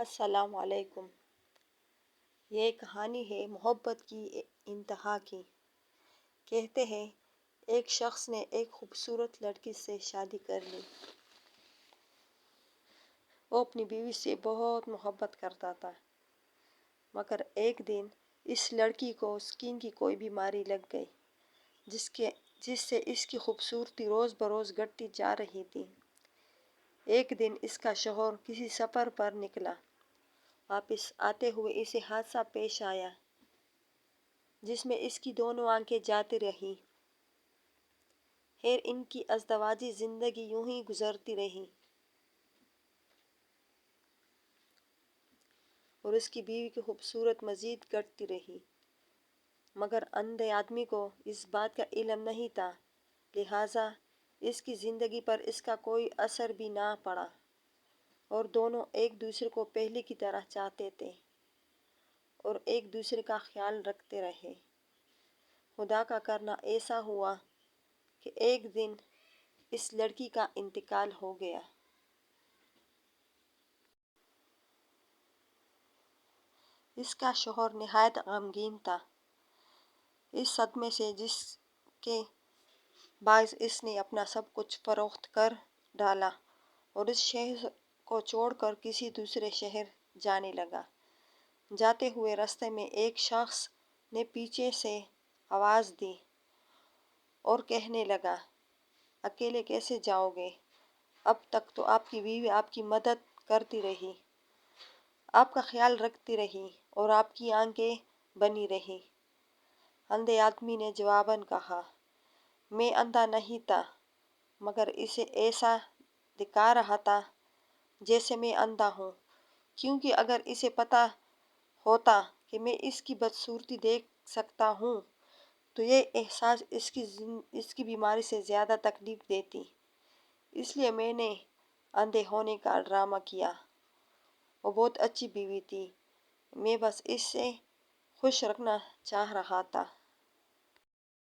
السلام علیکم۔ یہ کہانی ہے محبت کی انتہا کی۔ کہتے ہیں ایک شخص نے ایک خوبصورت لڑکی سے شادی کر لی۔ وہ اپنی بیوی سے بہت محبت کرتا تھا، مگر ایک دن اس لڑکی کو سکن کی کوئی بیماری لگ گئی جس سے اس کی خوبصورتی روز بروز گھٹتی جا رہی تھی۔ ایک دن اس کا شوہر کسی سفر پر نکلا۔ واپس آتے ہوئے اسے حادثہ پیش آیا جس میں اس کی دونوں آنکھیں جاتی رہیں۔ خیر ان کی ازدواجی زندگی یوں ہی گزرتی رہی اور اس کی بیوی کی خوبصورت مزید گھٹتی رہی، مگر اندھے آدمی کو اس بات کا علم نہیں تھا، لہٰذا اس کی زندگی پر اس کا کوئی اثر بھی نہ پڑا اور دونوں ایک دوسرے کو پہلے کی طرح چاہتے تھے اور ایک دوسرے کا خیال رکھتے رہے۔ خدا کا کرنا ایسا ہوا کہ ایک دن اس لڑکی کا انتقال ہو گیا۔ اس کا شوہر نہایت غمگین تھا اس صدمے سے، جس کے باعث اس نے اپنا سب کچھ فروخت کر ڈالا اور اس شہر کو چھوڑ کر کسی دوسرے شہر جانے لگا۔ جاتے ہوئے راستے میں ایک شخص نے پیچھے سے آواز دی اور کہنے لگا، اکیلے کیسے جاؤ گے؟ اب تک تو آپ کی بیوی آپ کی مدد کرتی رہی، آپ کا خیال رکھتی رہی اور آپ کی آنکھیں بنی رہیں۔ اندھے آدمی نے جواباً کہا، میں اندھا نہیں تھا، مگر اسے ایسا دکھا رہا تھا جیسے میں اندھا ہوں، کیونکہ اگر اسے پتہ ہوتا کہ میں اس کی بدصورتی دیکھ سکتا ہوں تو یہ احساس اس کی بیماری سے زیادہ تکلیف دیتی، اس لیے میں نے اندھے ہونے کا ڈرامہ کیا۔ وہ بہت اچھی بیوی تھی، میں بس اسے خوش رکھنا چاہ رہا تھا۔